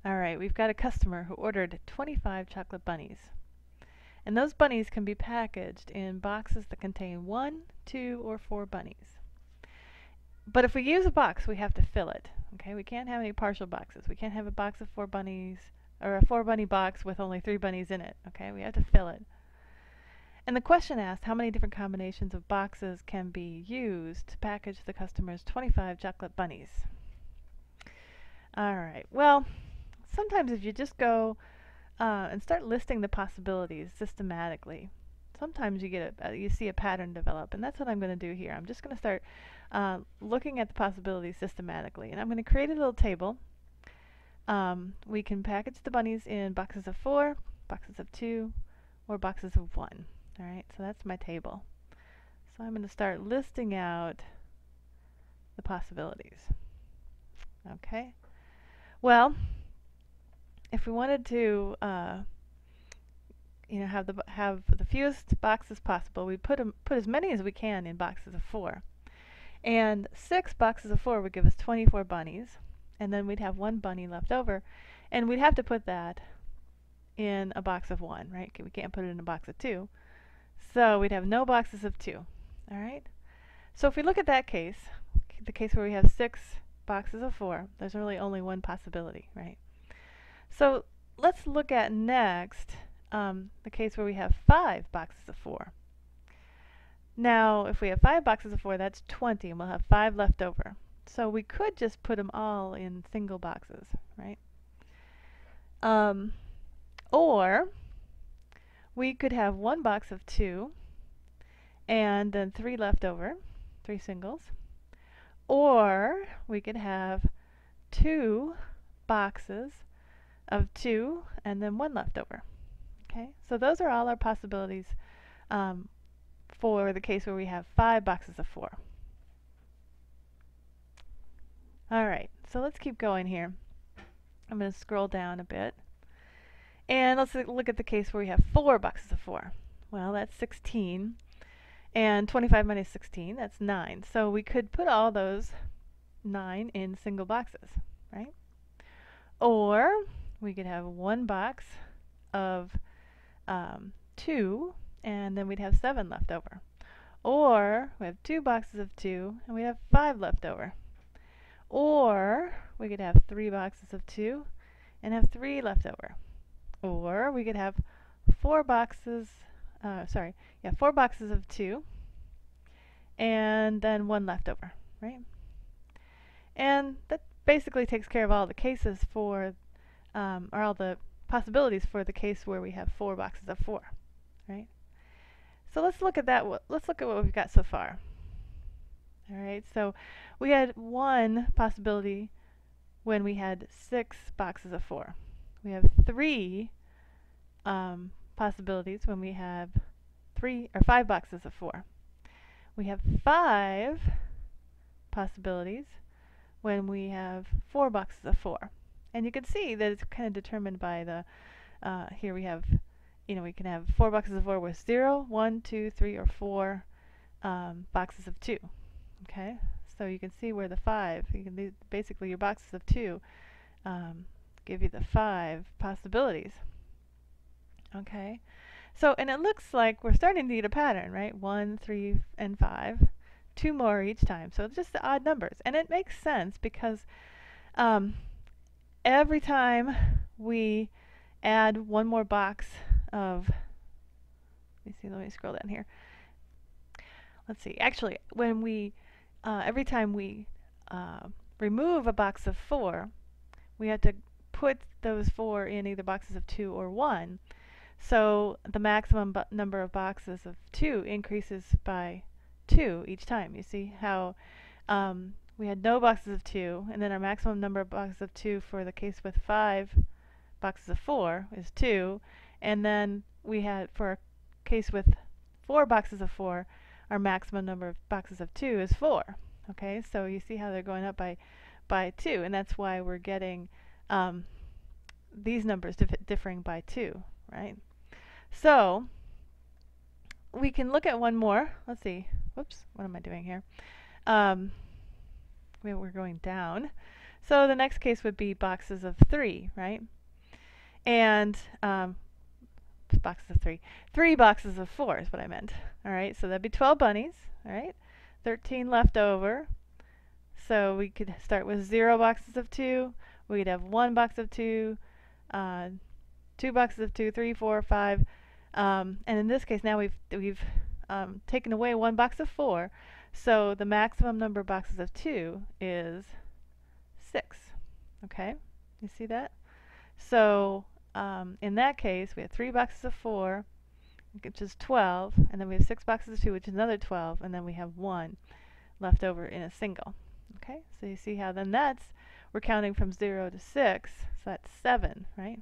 All right, we've got a customer who ordered 25 chocolate bunnies. And those bunnies can be packaged in boxes that contain 1, 2, or 4 bunnies. But if we use a box, we have to fill it. Okay, we can't have any partial boxes. We can't have a box of 4 bunnies or a 4 bunny box with only 3 bunnies in it. Okay, we have to fill it. And the question asked how many different combinations of boxes can be used to package the customer's 25 chocolate bunnies. All right, well, sometimes if you just go and start listing the possibilities systematically, sometimes you see a pattern develop, and that's what I'm going to do here. I'm just going to start looking at the possibilities systematically, and I'm going to create a little table. We can package the bunnies in boxes of 4, boxes of 2, or boxes of 1. All right, so that's my table. So I'm going to start listing out the possibilities. Okay. Well, if we wanted to have the fewest boxes possible, we put as many as we can in boxes of 4. And 6 boxes of 4 would give us 24 bunnies, and then we'd have 1 bunny left over, and we'd have to put that in a box of 1, right? We can't put it in a box of 2. So we'd have no boxes of 2. All right? So if we look at that case, the case where we have 6 boxes of 4, there's really only one possibility, right? So let's look at next the case where we have 5 boxes of 4. Now, if we have 5 boxes of 4, that's 20, and we'll have 5 left over. So we could just put them all in single boxes, right? Or we could have 1 box of 2, and then 3 left over, 3 singles. Or we could have 2 boxes of 2, and then 1 left over. Okay, so those are all our possibilities for the case where we have 5 boxes of 4. All right, so let's keep going here. I'm going to scroll down a bit. And let's look at the case where we have 4 boxes of 4. Well, that's 16. And 25 minus 16, that's 9. So we could put all those 9 in single boxes, right? Or we could have 1 box of 2, and then we'd have 7 left over. Or we have 2 boxes of 2, and we have 5 left over. Or we could have 3 boxes of 2 and have 3 left over. Or we could have 4 boxes, 4 boxes of 2 and then 1 left over, right? And that basically takes care of all the cases for, or all the possibilities for the case where we have 4 boxes of 4, right? So let's look at that. Let's look at what we've got so far. All right, so we had 1 possibility when we had 6 boxes of 4. We have 3 possibilities when we have 5 boxes of 4. We have 5 possibilities when we have 4 boxes of 4. And you can see that it's kind of determined by the, here we have, we can have 4 boxes of 4 with 0, 1, 2, 3, or 4 boxes of 2. Okay, so you can see where the 5, basically your boxes of 2 give you the 5 possibilities. Okay, so, and it looks like we're starting to get a pattern, right? 1, 3, and 5. 2 more each time. So it's just the odd numbers. And it makes sense because every time we add 1 more box of, let me scroll down here. Let's see, actually, when we, every time we remove a box of 4, we have to put those 4 in either boxes of 2 or 1. So the maximum number of boxes of 2 increases by 2 each time. You see how we had no boxes of 2, and then our maximum number of boxes of 2 for the case with 5 boxes of 4 is 2, and then we had, for a case with 4 boxes of 4, our maximum number of boxes of 2 is 4. Okay, so you see how they're going up by 2, and that's why we're getting these numbers differing by 2, right? So we can look at one more. Let's see. Whoops, what am I doing here? We're going down. So the next case would be boxes of 3, right? And boxes of 3. 3 boxes of 4 is what I meant. All right, so that'd be 12 bunnies, all right? 13 left over. So we could start with 0 boxes of 2. We'd have 1 box of 2, 2 boxes of 2, 3, 4, 5. And in this case, now we've taken away 1 box of 4. So the maximum number of boxes of 2 is 6. Okay, you see that? So in that case, we have 3 boxes of 4, which is 12, and then we have 6 boxes of 2, which is another 12, and then we have 1 left over in a single. Okay, so you see how then we're counting from 0 to 6, so that's 7, right?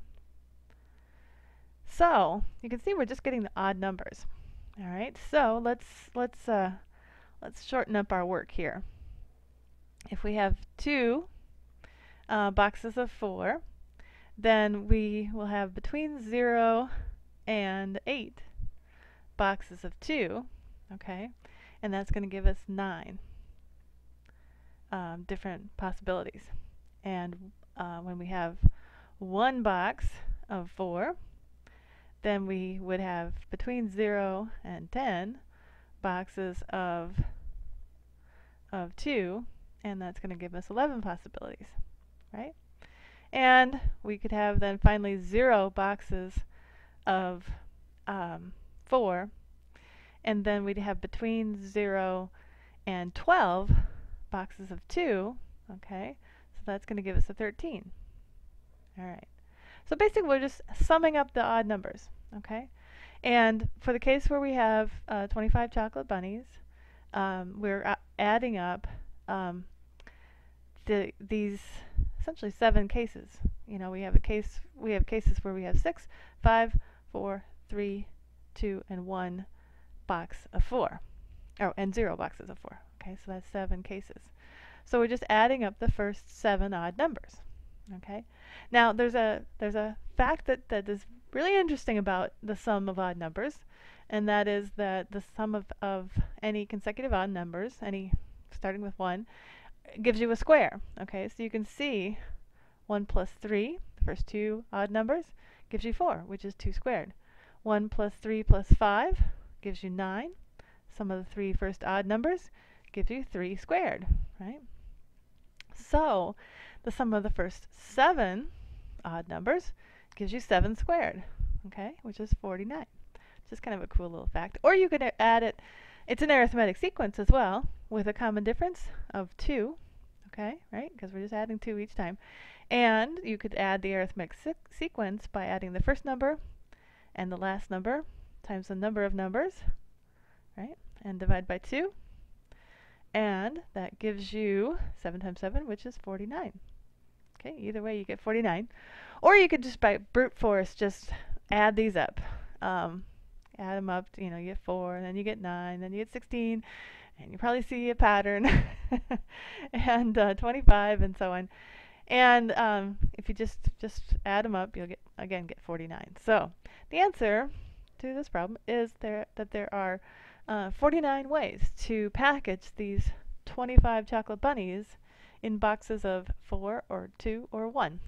So you can see we're just getting the odd numbers. All right, so let's shorten up our work here. If we have 2 boxes of 4, then we will have between 0 and 8 boxes of 2, okay? And that's going to give us 9 different possibilities. And when we have 1 box of 4, then we would have between 0 and 10 boxes of 2, and that's going to give us 11 possibilities, right? And we could have then finally 0 boxes of 4, and then we'd have between 0 and 12 boxes of 2, okay? So that's going to give us a 13. All right. So basically we're just summing up the odd numbers, okay? And for the case where we have 25 chocolate bunnies, we're adding up these essentially 7 cases. You know, we have cases where we have 6, 5, 4, 3, 2, and 1 box of 4. Oh, and 0 boxes of 4. Okay, so that's 7 cases. So we're just adding up the first 7 odd numbers. Okay. Now there's a fact that is really interesting about the sum of odd numbers, and that is that the sum of any consecutive odd numbers, starting with 1, gives you a square. Okay, so you can see 1 plus 3, the first 2 odd numbers, gives you 4, which is 2 squared. 1 plus 3 plus 5 gives you 9. Sum of the 3 first odd numbers gives you 3 squared, right? So the sum of the first 7 odd numbers gives you 7 squared, okay, which is 49. Which is kind of a cool little fact. Or you could add it, it's an arithmetic sequence as well, with a common difference of 2, okay, right, because we're just adding 2 each time. And you could add the arithmetic sequence by adding the first number and the last number times the number of numbers, right, and divide by 2. And that gives you 7 times 7, which is 49. Okay, either way you get 49. Or you could just by brute force just add these up. Add them up, you get 4, and then you get 9, then you get 16, and you probably see a pattern, and 25, and so on. And if you just add them up, you'll get 49. So the answer to this problem is that there are 49 ways to package these 25 chocolate bunnies in boxes of 4 or 2 or 1.